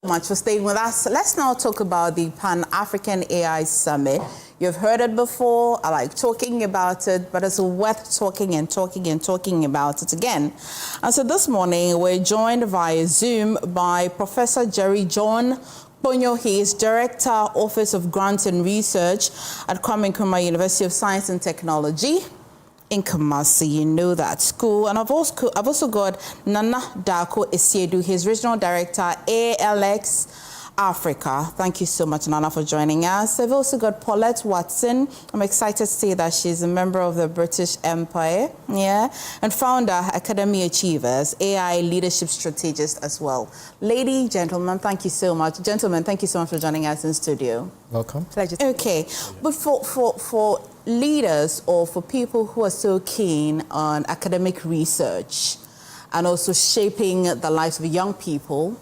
Much for staying with us. Let's now talk about the Pan-African AI Summit. You've heard it before. I like talking about it, but it's worth talking about it again. And so this morning, we're joined via Zoom by Professor John Kponyo. He is Director, Office of Grants and Research at Kempinski University of Science and Technology in Kumasi. You know that school. And I've also got Nana Darko Asiedu, his Regional Director, ALX Africa. Thank you so much, Nana, for joining us. I've also got Paulette Watson. I'm excited to say that she's a member of the British Empire, and founder, Academy Achievers, AI Leadership Strategist as well. Gentlemen, thank you so much. Gentlemen, thank you so much for joining us in studio. Welcome. Pleasure. Okay, but for leaders or for people who are so keen on academic research and also shaping the lives of young people,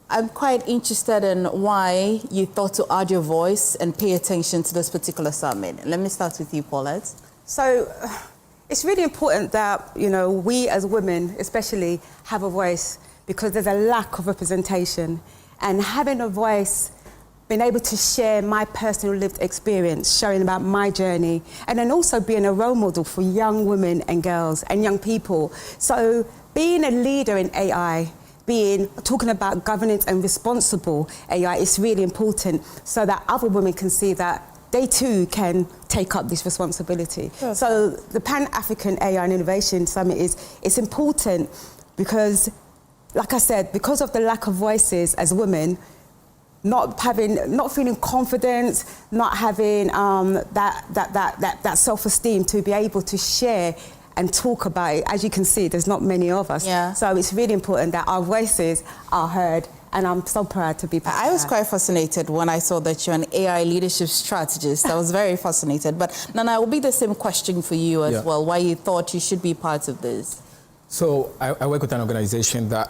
I'm quite interested in why you thought to add your voice and pay attention to this particular summit. Let me start with you, Paulette. So it's really important that, we as women especially have a voice, because there's a lack of representation, and having a voice, being able to share my personal lived experience, sharing about my journey, and then also being a role model for young women and girls and young people. So being a leader in AI, talking about governance and responsible AI is really important, so that other women can see that they too can take up this responsibility. Sure. So the Pan-African AI and Innovation Summit is important because, like I said, because of the lack of voices as women, not feeling confident, not having that self-esteem to be able to share and talk about it. As you can see, there's not many of us. Yeah. So it's really important that our voices are heard, and I'm so proud to be part of that. I was quite fascinated when I saw that you're an AI leadership strategist. I was very fascinated. But Nana, it will be the same question for you as well, why you thought you should be part of this. So I work with an organization that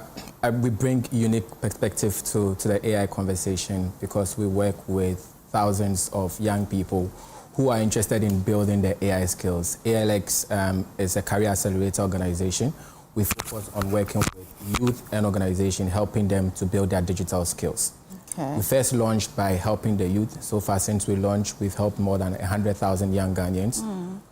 we bring unique perspective to the AI conversation, because we work with thousands of young people who are interested in building their AI skills. ALX is a career accelerator organization. We focus on working with youth and organizations, helping them to build their digital skills. Okay. We first launched by helping the youth. So far, since we launched, we've helped more than 100,000 young Ghanaians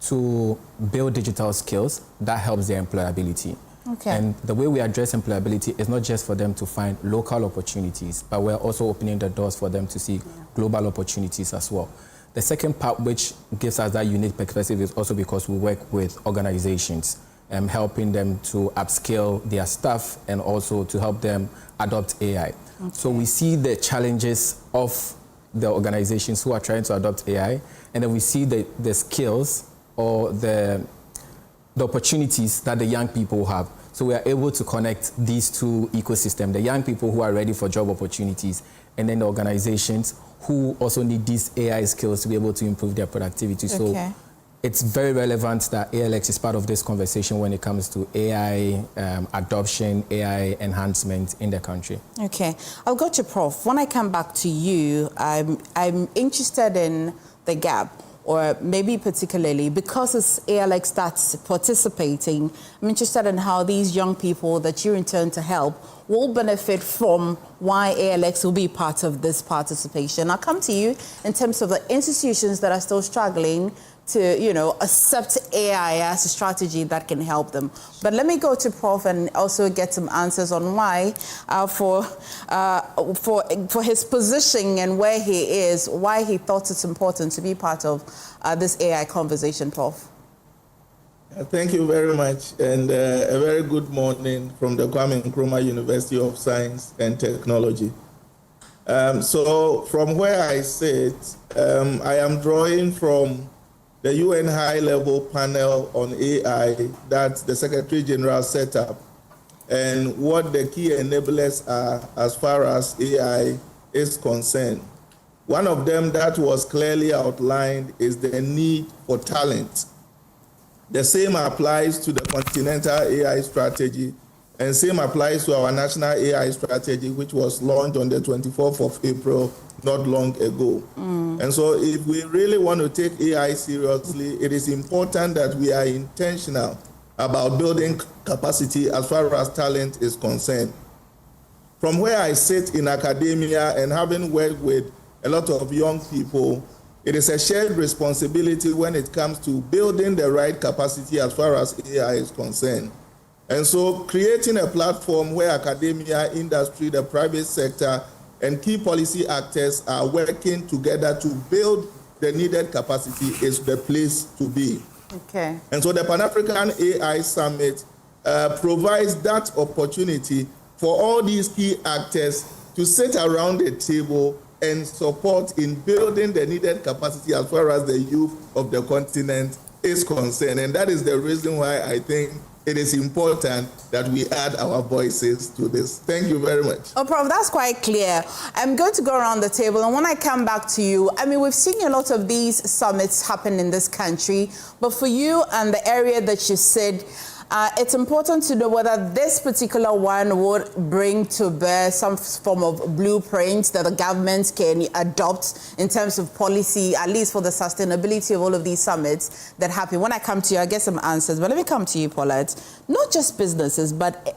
to build digital skills that helps their employability. Okay. And the way we address employability is not just for them to find local opportunities, but we're also opening the doors for them to see global opportunities as well. The second part, which gives us that unique perspective, is also because we work with organizations, helping them to upskill their staff and also to help them adopt AI. Okay. So we see the challenges of the organizations who are trying to adopt AI, and then we see the skills or the opportunities that the young people have. So we are able to connect these two ecosystems, the young people who are ready for job opportunities, and then the organizations who also need these AI skills to be able to improve their productivity. Okay. So it's very relevant that ALX is part of this conversation when it comes to AI adoption, AI enhancement in the country. Okay, I'll go to Prof. When I come back to you, I'm interested in the gap, or maybe particularly because it's ALX that's participating, I'm interested in how these young people that you're in turn to help will benefit from why ALX will be part of this participation. I'll come to you in terms of the institutions that are still struggling to, accept AI as a strategy that can help them. But let me go to Prof and also get some answers on why, for his position and where he is, why he thought it's important to be part of this AI conversation, Prof. Thank you very much, and a very good morning from the Kempinski University of Science and Technology. So from where I sit, I am drawing from the UN high-level panel on AI that the Secretary General set up, and what the key enablers are as far as AI is concerned. One of them that was clearly outlined is the need for talent. The same applies to the continental AI strategy, and same applies to our national AI strategy, which was launched on the 24th of April, not long ago. And so if we really want to take AI seriously, it is important that we are intentional about building capacity as far as talent is concerned. from where I sit in academia and having worked with a lot of young people, it is a shared responsibility when it comes to building the right capacity as far as AI is concerned. And so creating a platform where academia, industry, the private sector, and key policy actors are working together to build the needed capacity is the place to be. Okay. And so the Pan-African AI Summit provides that opportunity for all these key actors to sit around the table and support in building the needed capacity as far as the youth of the continent is concerned. And that is the reason why I think it is important that we add our voices to this. Thank you very much. Oh, Prof, that's quite clear. I'm going to go around the table, and when I come back to you, I mean, we've seen a lot of these summits happen in this country, but for you and the area that you sit, it's important to know whether this particular one would bring to bear some form of blueprint that the government can adopt in terms of policy, at least for the sustainability of all of these summits that happen. When I come to you, I get some answers. But let me come to you, Paulette. Not just businesses, but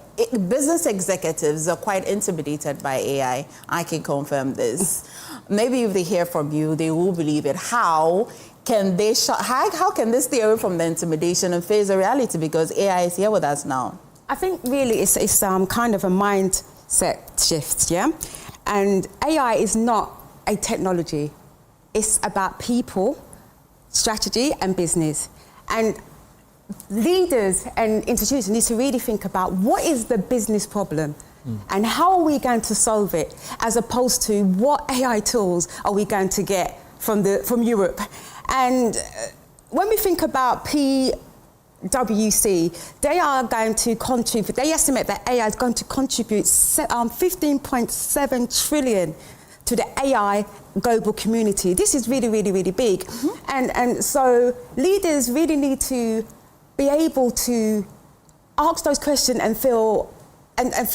business executives are quite intimidated by AI. I can confirm this. Maybe if they hear from you, they will believe it. How can they how can they stay away from the intimidation and face the reality, because AI is here with us now? I think really it's kind of a mindset shift, yeah? And AI is not a technology. It's about people, strategy and business. And leaders and institutions need to really think about what is the business problem and how are we going to solve it, as opposed to what AI tools are we going to get from Europe. And when we think about PwC, they are going to contribute, they estimate that AI is going to contribute 15.7 trillion to the AI global community. This is really, really, really big. And so leaders really need to be able to ask those questions and feel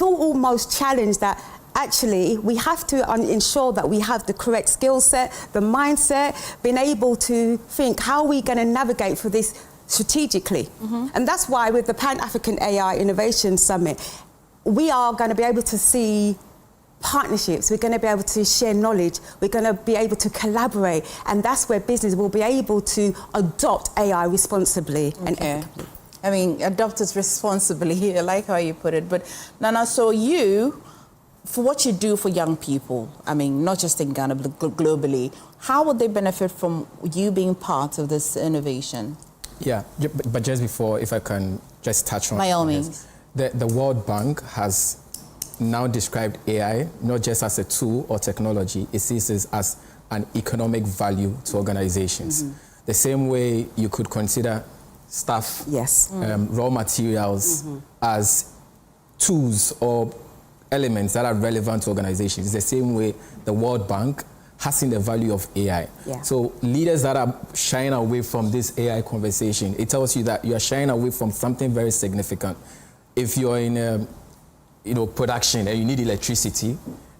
almost challenged that actually we have to ensure that we have the correct skill set, the mindset, being able to think how are we going to navigate for this strategically. And that's why with the Pan-African AI Innovation Summit, we are going to be able to see partnerships, we're going to be able to share knowledge, we're going to be able to collaborate, and that's where business will be able to adopt AI responsibly and ethically. I mean, adopt it responsibly. I like how you put it. But Nana, so you, for what you do for young people, I mean, not just in Ghana, but globally, how would they benefit from you being part of this innovation? Yeah, but just before, if I can just touch on... By all means. The World Bank has now described AI not just as a tool or technology, it sees it as an economic value to organizations. The same way you could consider staff, raw materials as tools or elements that are relevant to organizations. It's the same way the World Bank has seen the value of AI. So leaders that are shying away from this AI conversation, it tells you that you are shying away from something very significant. If you're in production and you need electricity,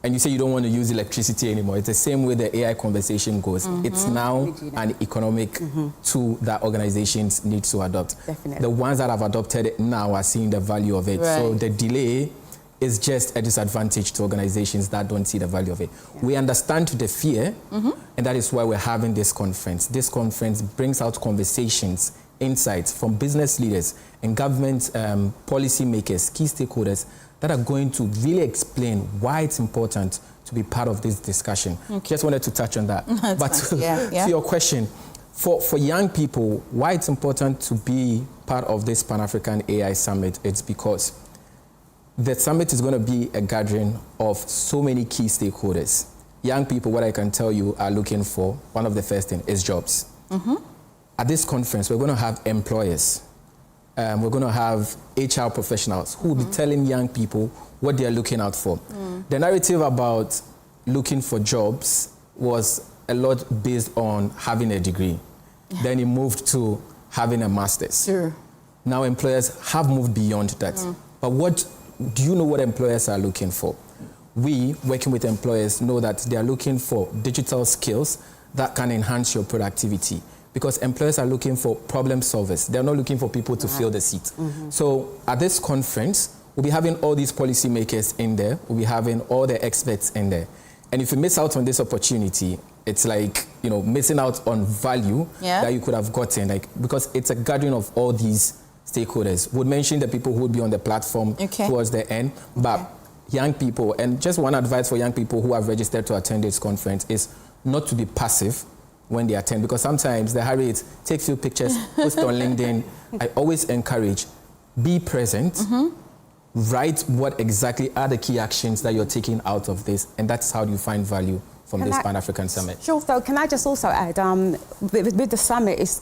and you say you don't want to use electricity anymore, it's the same way the AI conversation goes. It's now an economic tool that organizations need to adopt. The ones that have adopted it now are seeing the value of it. So the delay is just a disadvantage to organizations that don't see the value of it. We understand the fear, and that is why we're having this conference. This conference brings out conversations, insights from business leaders and government policy makers, key stakeholders, that are going to really explain why it's important to be part of this discussion. Just wanted to touch on that. But to your question, for young people, why it's important to be part of this Pan-African AI Summit, it's because the summit is going to be a gathering of so many key stakeholders. Young people, what I can tell you, are looking for, one of the first things is jobs. At this conference, we're going to have employers. We're going to have HR professionals who will be telling young people what they're looking out for. The narrative about looking for jobs was a lot based on having a degree. Then it moved to having a master's. Now employers have moved beyond that. But do you know what employers are looking for? We, working with employers, know that they are looking for digital skills that can enhance your productivity. Because employers are looking for problem solvers. They're not looking for people to fill the seat. So at this conference, we'll be having all these policymakers in there, we'll be having all the experts in there. And if you miss out on this opportunity, it's like, you know, missing out on value that you could have gotten, like, because it's a gathering of all these stakeholders. We'll mention the people who would be on the platform towards the end, but young people, and just one advice for young people who have registered to attend this conference is not to be passive when they attend, because sometimes the hurry is take few pictures, post on LinkedIn. I always encourage, be present, write what exactly are the key actions that you're taking out of this, and that's how you find value from this Pan-African Summit. Sure, so can I just also add, with the summit, is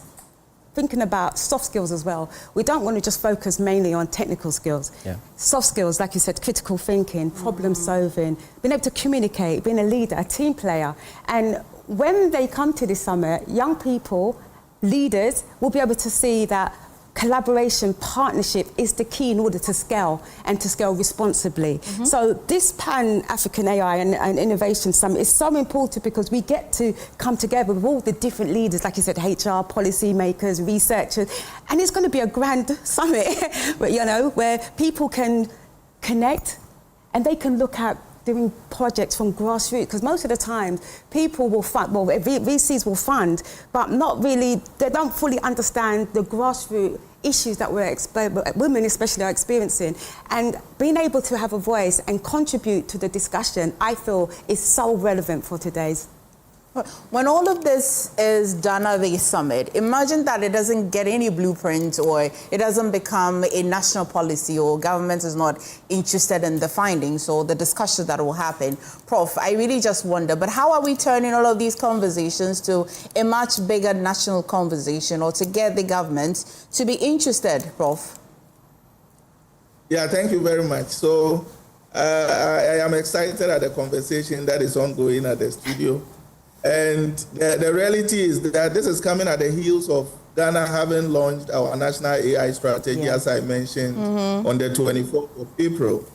thinking about soft skills as well. We don't want to just focus mainly on technical skills. Soft skills, like you said, critical thinking, problem solving, being able to communicate, being a leader, a team player. And when they come to this summit, young people, leaders, will be able to see that collaboration, partnership is the key in order to scale and to scale responsibly. So this Pan-African AI and Innovation Summit is so important because we get to come together with all the different leaders, like you said, HR, policy makers, researchers, and it's going to be a grand summit, you know, where people can connect and they can look at doing projects from grassroots, because most of the time people will fund, well, VCs will fund, but not really, they don't fully understand the grassroots issues that women especially are experiencing. And being able to have a voice and contribute to the discussion, I feel, is so relevant for today's. When all of this is done at the summit, imagine that it doesn't get any blueprint or it doesn't become a national policy or government is not interested in the findings or the discussion that will happen. Prof, I really just wonder, but how are we turning all of these conversations to a much bigger national conversation or to get the government to be interested, Prof? Yeah, thank you very much. So I am excited at the conversation that is ongoing at the studio. And the reality is that this is coming at the heels of Ghana having launched our national AI strategy, as I mentioned, on the 24th of April.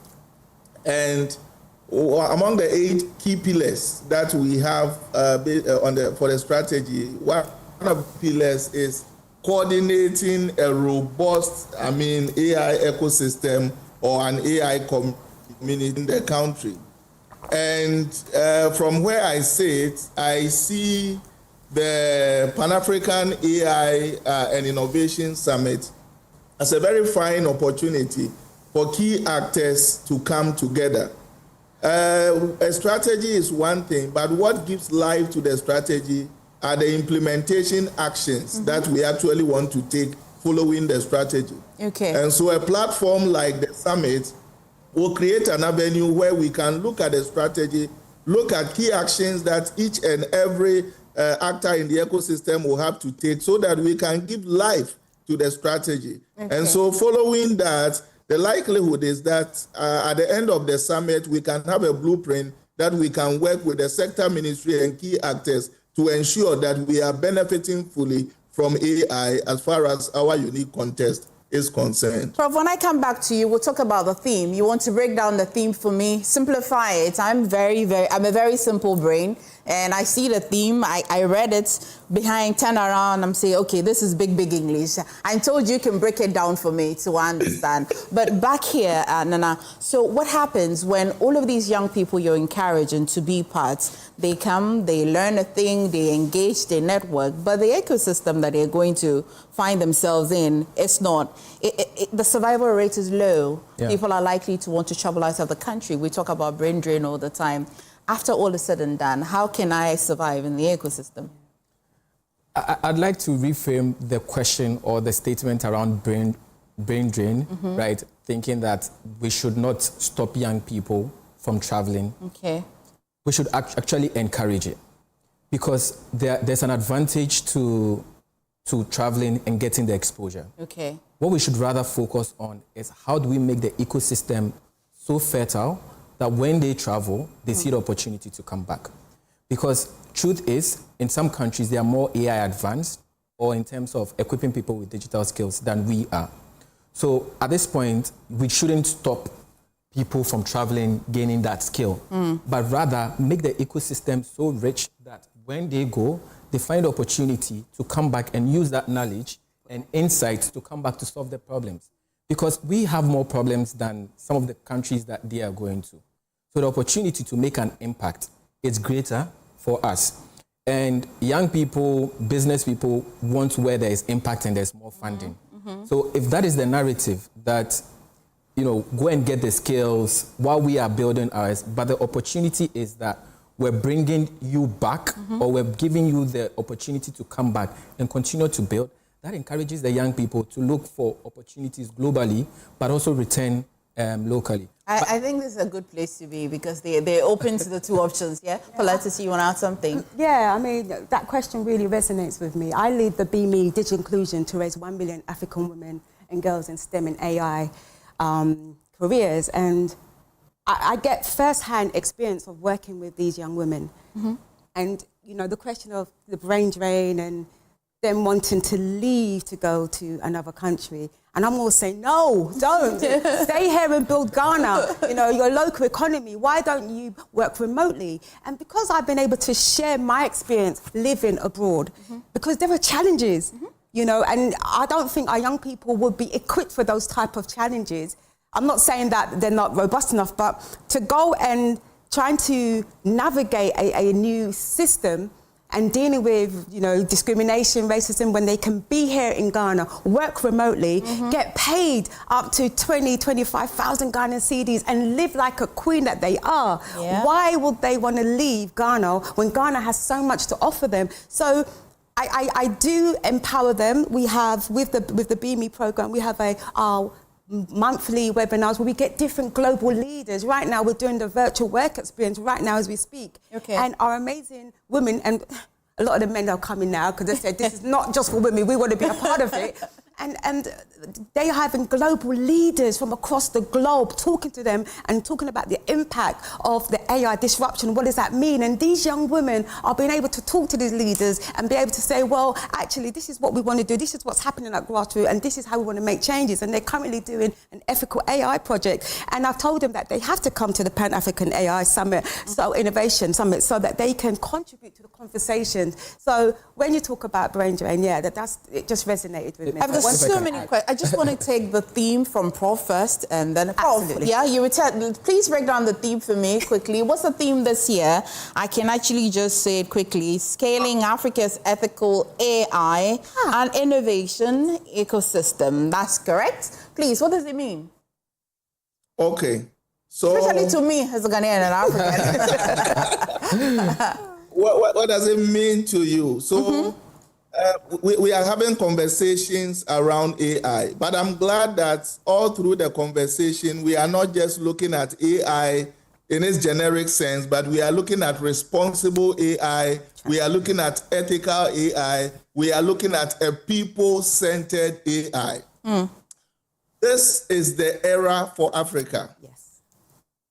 And among the 8 key pillars that we have for the strategy, one of the pillars is coordinating a robust, AI ecosystem or an AI community in the country. And from where I sit, I see the Pan-African AI and Innovation Summit as a very fine opportunity for key actors to come together. A strategy is one thing, but what gives life to the strategy are the implementation actions that we actually want to take following the strategy. And so a platform like the summit will create an avenue where we can look at the strategy, look at key actions that each and every actor in the ecosystem will have to take so that we can give life to the strategy. And so following that, the likelihood is that at the end of the summit, we can have a blueprint that we can work with the sector ministry and key actors to ensure that we are benefiting fully from AI as far as our unique context is concerned. Prof, when I come back to you, we'll talk about the theme. You want to break down the theme for me, simplify it. I'm a very simple brain, and I see the theme, I read it, behind, turn around, I'm saying, okay, this is big English. I told you can break it down for me to understand. But back here, Nana, so what happens when all of these young people you're encouraging to be parts, they come, they learn a thing, they engage, they network, but the ecosystem that they're going to find themselves in, it's not. The survival rate is low. People are likely to want to travel out of the country. We talk about brain drain all the time. After all is said and done, how can I survive in the ecosystem? I'd like to reframe the question or the statement around brain drain, right? Thinking that we should not stop young people from traveling. We should actually encourage it, because there's an advantage to traveling and getting the exposure. What we should rather focus on is how do we make the ecosystem so fertile that when they travel, they see the opportunity to come back. Because truth is, in some countries, they are more AI advanced or in terms of equipping people with digital skills than we are. So at this point, we shouldn't stop people from traveling, gaining that skill, but rather make the ecosystem so rich that when they go, they find opportunity to come back and use that knowledge and insights to come back to solve their problems. because we have more problems than some of the countries that they are going to. So the opportunity to make an impact is greater for us. And young people, business people want where there is impact and there's more funding. So if that is the narrative that, go and get the skills while we are building ours, but the opportunity is that we're bringing you back or we're giving you the opportunity to come back and continue to build, that encourages the young people to look for opportunities globally, but also return locally. I think this is a good place to be because they're open to the two options, yeah? Paulette, you want to add something? Yeah, I mean, that question really resonates with me. I lead the MBE Digital Inclusion to raise 1 million African women and girls in STEM and AI careers. And I get first-hand experience of working with these young women. And, the question of the brain drain and them wanting to leave to go to another country. And I'm always saying, no, don't. Stay here and build Ghana, your local economy. Why don't you work remotely? And because I've been able to share my experience living abroad, because there are challenges, and I don't think our young people would be equipped for those type of challenges. I'm not saying that they're not robust enough, but to go and trying to navigate a new system and dealing with, discrimination, racism, when they can be here in Ghana, work remotely, get paid up to 25,000 Ghanaian cedis and live like a queen that they are. Yeah. Why would they want to leave Ghana when Ghana has so much to offer them? So I do empower them. We have, with the BME program, we have our monthly webinars where we get different global leaders. Right now, we're doing the virtual work experience right now as we speak. Okay. And our amazing women, and a lot of the men are coming now because they said this is not just for women, we want to be a part of it. And they are having global leaders from across the globe talking to them and talking about the impact of the AI disruption. What does that mean? And these young women are being able to talk to these leaders and be able to say, well, actually, this is what we want to do. This is what's happening at grassroots, and this is how we want to make changes. And they're currently doing an ethical AI project. And I've told them that they have to come to the Pan-African AI Summit, Innovation Summit, so that they can contribute to the conversation. So when you talk about brain drain, it just resonated with me. I've got so many questions. I just want to take the theme from Prof first, and then Prof. Absolutely. Yeah, you return. Please break down the theme for me quickly. What's the theme this year? I can actually just say it quickly: scaling Africa's ethical AI and innovation ecosystem. That's correct. Please, what does it mean? Okay, so especially to me as a Ghanaian and African. what does it mean to you? So. We are having conversations around AI, but I'm glad that all through the conversation, we are not just looking at AI in its generic sense, but we are looking at responsible AI, we are looking at ethical AI, we are looking at a people-centered AI. This is the era for Africa. Yes.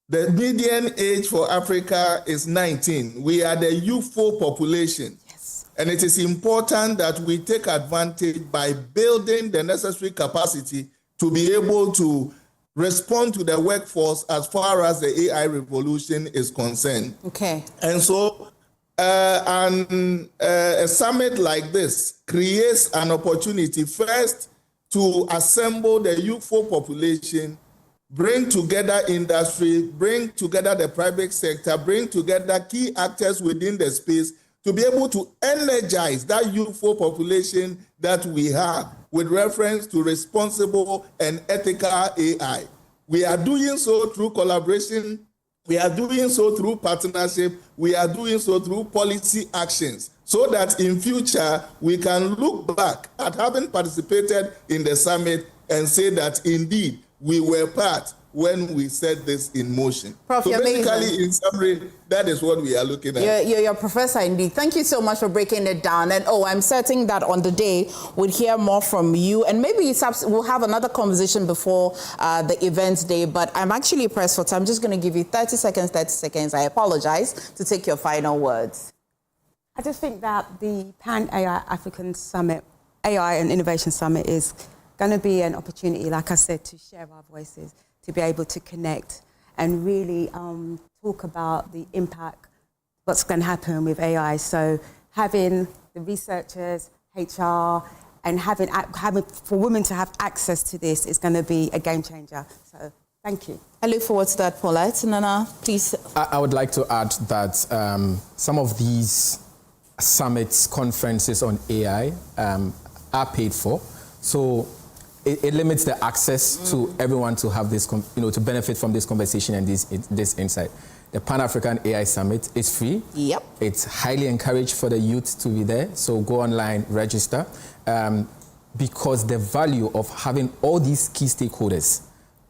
The median age for Africa is 19. We are the youthful population. And it is important that we take advantage by building the necessary capacity to be able to respond to the workforce as far as the AI revolution is concerned. Okay. And so a summit like this creates an opportunity first to assemble the youthful population, bring together industry, bring together the private sector, bring together key actors within the space to be able to energize that youthful population that we have with reference to responsible and ethical AI. We are doing so through collaboration. We are doing so through partnership. We are doing so through policy actions so that in future we can look back at having participated in the summit and say that indeed we were part when we set this in motion. Prof, so basically, in summary, that is what we are looking at. You're a professor indeed. Thank you so much for breaking it down. And I'm certain that on the day we'll hear more from you. And maybe we'll have another conversation before the event day. But I'm actually pressed for time. I'm just going to give you 30 seconds. I apologize, to take your final words. I just think that the Pan-AI African Summit, AI and Innovation Summit, is going to be an opportunity, like I said, to share our voices, to be able to connect and really talk about the impact, what's going to happen with AI. So having the researchers, HR, and having for women to have access to this is going to be a game changer. So thank you. I look forward to that, Paulette. Nana, please. I would like to add that some of these summits, conferences on AI are paid for. So it limits the access to everyone to have this, to benefit from this conversation and this insight. The Pan-African AI Summit is free. Yep. It's highly encouraged for the youth to be there. So go online, register. Because the value of having all these key stakeholders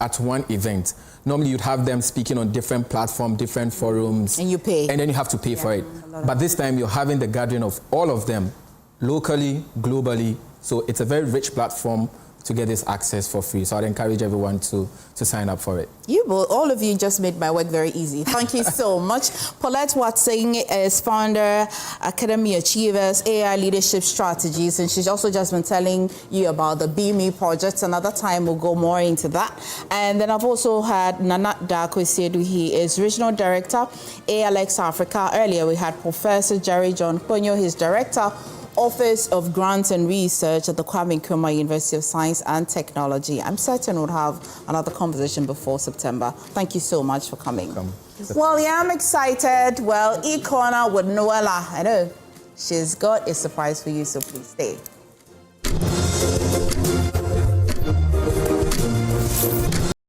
at one event, normally you'd have them speaking on different platforms, different forums. And you pay. And then you have to pay for it. But this time you're having the gathering of all of them, locally, globally. So it's a very rich platform to get this access for free. So I'd encourage everyone to sign up for it. All of you just made my work very easy. Thank you so much. Paulette Watson is founder, Academy Achievers, AI Leadership Strategies, and she's also just been telling you about the BME project. Another time we'll go more into that. And then I've also had Darko Asiedu. He is Regional Director, ALX Africa. Earlier we had Professor John Kponyo, his Director, Office of Grants and Research at the Kwame Nkrumah University of Science and Technology. I'm certain we'll have another conversation before September. Thank you so much for coming. Well, yeah, I'm excited. Well, E-Corner with Noella, I know she's got a surprise for you, so please stay.